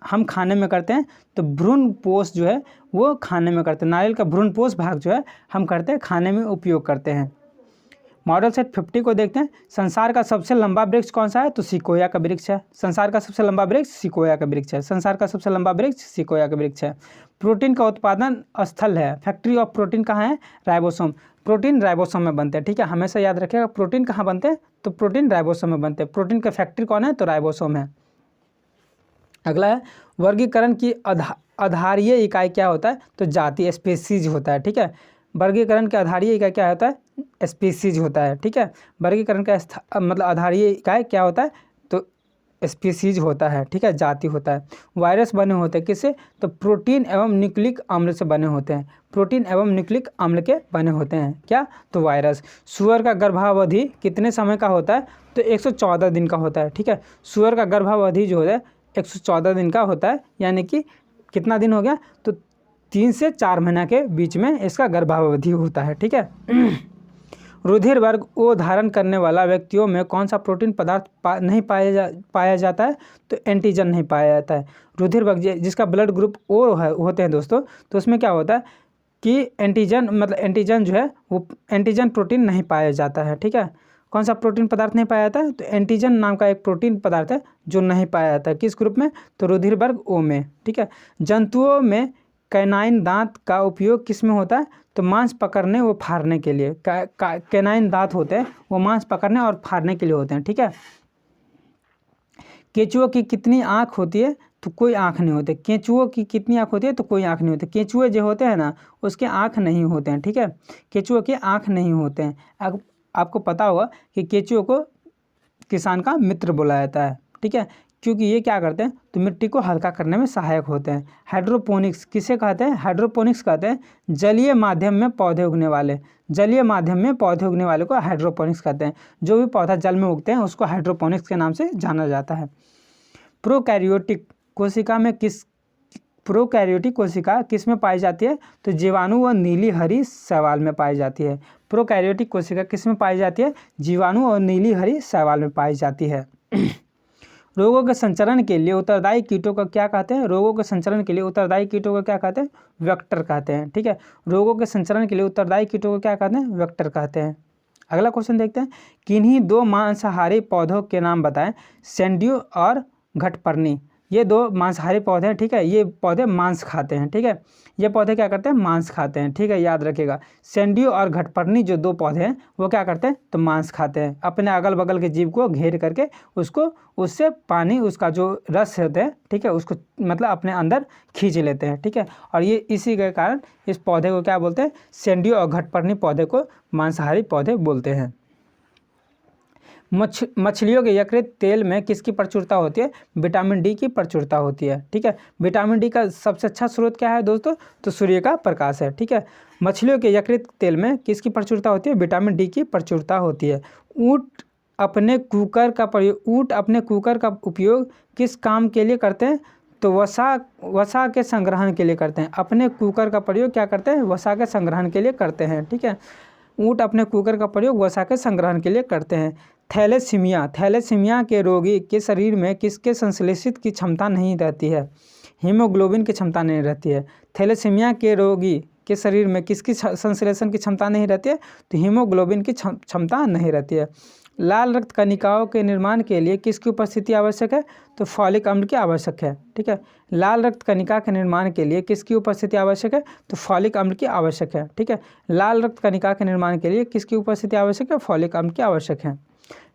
हम खाने में करते हैं? तो भ्रूणपोष जो है वो खाने में करते हैं। नारियल का भ्रूणपोष भाग जो है हम करते हैं, खाने में उपयोग करते हैं। मॉडल सेट 50 को देखते हैं। संसार का सबसे लंबा वृक्ष कौन सा है? तो सिकोया का वृक्ष है। संसार का सबसे लंबा वृक्ष सिकोया का वृक्ष है। संसार का सबसे लंबा वृक्ष सिकोया का वृक्ष है। प्रोटीन का उत्पादन स्थल है, फैक्ट्री ऑफ प्रोटीन कहाँ है? राइबोसोम। प्रोटीन राइबोसोम में बनते हैं। ठीक है, हमेशा याद रखिएगा प्रोटीन कहाँ बनते हैं? तो प्रोटीन राइबोसोम में बनते हैं। प्रोटीन का फैक्ट्री कौन है? तो राइबोसोम है। अगला है वर्गीकरण की आधारीय इकाई क्या होता है? तो जाति, स्पीसीज होता है। ठीक है, वर्गीकरण के आधारीय इकाई क्या होता है? स्पीसीज होता है। ठीक है, वर्गीकरण का मतलब आधारीय इकाई क्या होता है? तो स्पीसीज होता है। ठीक है, जाति होता है। वायरस बने होते हैं किससे? तो प्रोटीन एवं न्यूक्लिक अम्ल से बने होते हैं। प्रोटीन एवं न्यूक्लिक अम्ल के बने होते हैं क्या? तो वायरस। सूअर का गर्भावधि कितने समय का होता है? तो 114 दिन का होता है। ठीक है, सूअर का गर्भावधि जो है 114 दिन का होता है, यानी कि कितना दिन हो गया? तो 3 से 4 महीना के बीच में इसका गर्भावधि होता है। ठीक है, रुधिर वर्ग ओ धारण करने वाला व्यक्तियों में कौन सा प्रोटीन पदार्थ नहीं पाया जाता है? तो एंटीजन नहीं पाया जाता है। रुधिर वर्ग जिसका ब्लड ग्रुप ओ होते हैं दोस्तों, तो उसमें क्या होता है कि एंटीजन मतलब एंटीजन जो है वो एंटीजन प्रोटीन नहीं पाया जाता है। ठीक है, कौन सा प्रोटीन पदार्थ नहीं पाया जाता है? तो एंटीजन नाम का एक प्रोटीन पदार्थ है जो नहीं पाया जाता है। किस ग्रुप में? तो रुधिर वर्ग ओ में। ठीक है, जंतुओं में कैनाइन दांत का उपयोग किस में होता है? तो मांस पकड़ने व फाड़ने के लिए। कैनाइन दांत होते हैं वो मांस पकड़ने और फाड़ने के लिए होते हैं। ठीक है, केंचुओं की कितनी आँख होती है? तो कोई आँख नहीं होती। केंचुओं की कितनी आँख होती है? तो कोई आँख नहीं होती। केंचुए जो होते हैं ना उसके आँख नहीं होते हैं। ठीक है, केंचुओं के आँख नहीं होते हैं। आपको पता होगा कि केंचुओं को किसान का मित्र बोला जाता है। ठीक है, क्योंकि ये क्या करते हैं? तो मिट्टी को हल्का करने में सहायक होते हैं। हाइड्रोपोनिक्स किसे कहते हैं? हाइड्रोपोनिक्स कहते हैं जलीय माध्यम में पौधे उगने वाले। जलीय माध्यम में पौधे उगने वाले को हाइड्रोपोनिक्स कहते हैं। जो भी पौधा जल में उगते हैं उसको हाइड्रोपोनिक्स के नाम से जाना जाता है। प्रोकैरियोटिक कोशिका में प्रोकैरियोटिक कोशिका किस में पाई जाती है? तो जीवाणु व नीली हरी शैवाल में पाई जाती है। प्रोकैरियोटिक कोशिका किस में पाई जाती है? जीवाणु और नीली हरी शैवाल में पाई जाती है। रोगों के संचरण के लिए उत्तरदायी कीटों का क्या कहते हैं? रोगों के संचरण के लिए उत्तरदायी कीटों का क्या कहते हैं? वेक्टर कहते हैं। ठीक है, रोगों के संचरण के लिए उत्तरदायी कीटों को क्या कहते हैं? वेक्टर कहते हैं। अगला क्वेश्चन देखते हैं, किन्हीं दो मांसाहारी पौधों के नाम बताएं। सेंडियो और घटपर्णी, ये दो मांसाहारी पौधे हैं। ठीक है, ये पौधे मांस खाते हैं। ठीक है, ये पौधे क्या करते हैं? मांस खाते हैं। ठीक है, याद रखिएगा। सेंडियो और घटपर्णी जो दो पौधे हैं वो क्या करते हैं? तो मांस खाते हैं। अपने अगल बगल के जीव को घेर करके उससे पानी, उसका जो रस होते हैं, ठीक है, उसको मतलब अपने अंदर खींच लेते हैं। ठीक है, और ये इसी के कारण इस पौधे को क्या बोलते हैं? सेंडियो और घटपर्णी पौधे को मांसाहारी पौधे बोलते हैं। मछलियों के यकृत तेल में किसकी प्रचुरता होती है? विटामिन डी की प्रचुरता होती है। ठीक है, विटामिन डी का सबसे अच्छा स्रोत क्या है दोस्तों? तो सूर्य का प्रकाश है। ठीक है, मछलियों के यकृत तेल में किसकी प्रचुरता होती है? विटामिन डी की प्रचुरता होती है। ऊँट अपने कुकर का उपयोग किस काम के लिए करते हैं? तो वसा के संग्रहण के लिए करते हैं। अपने कुकर का प्रयोग क्या करते हैं? वसा के संग्रहण के लिए करते हैं। ठीक है, ऊँट अपने कुकर का प्रयोग वसा के संग्रहण के लिए करते हैं। थैलेसीमिया के रोगी के शरीर में किसके संश्लेषित की क्षमता नहीं रहती है? हीमोग्लोबिन की क्षमता नहीं रहती है। थैलेसीमिया के रोगी के शरीर में किसकी संश्लेषण की क्षमता नहीं रहती है? तो हीमोग्लोबिन की क्षमता नहीं रहती है। लाल रक्त कणिकाओं के निर्माण के लिए किसकी उपस्थिति आवश्यक है? तो फॉलिक अम्ल की आवश्यक है। ठीक है, लाल रक्त कणिका के निर्माण के लिए किसकी उपस्थिति आवश्यक है? तो फॉलिक अम्ल की आवश्यक है। ठीक है, लाल रक्त कणिका के निर्माण के लिए किसकी उपस्थिति आवश्यक है? फॉलिक अम्ल की आवश्यक है।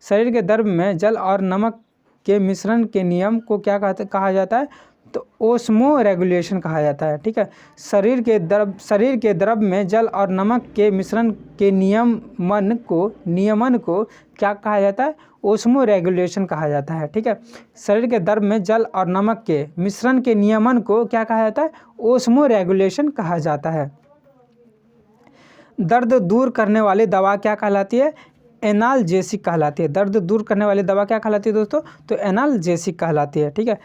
शरीर के द्रव में जल और नमक के मिश्रण के नियम को क्या कहा जाता है? तो ओस्मो रेगुलेशन कहा जाता है। ठीक है, शरीर के द्रव में जल और नमक के मिश्रण के नियमन को क्या कहा जाता है? ओस्मो रेगुलेशन कहा जाता है। ठीक है, शरीर के द्रव में जल और नमक के मिश्रण के नियमन को क्या कहा जाता है? ओस्मो रेगुलेशन कहा जाता है। दर्द दूर करने वाली दवा क्या कहलाती है? एनाल्जेसिक कहलाती है। दर्द दूर करने वाली दवा क्या कहलाती है दोस्तों? तो एनाल्जेसिक कहलाती है। ठीक है,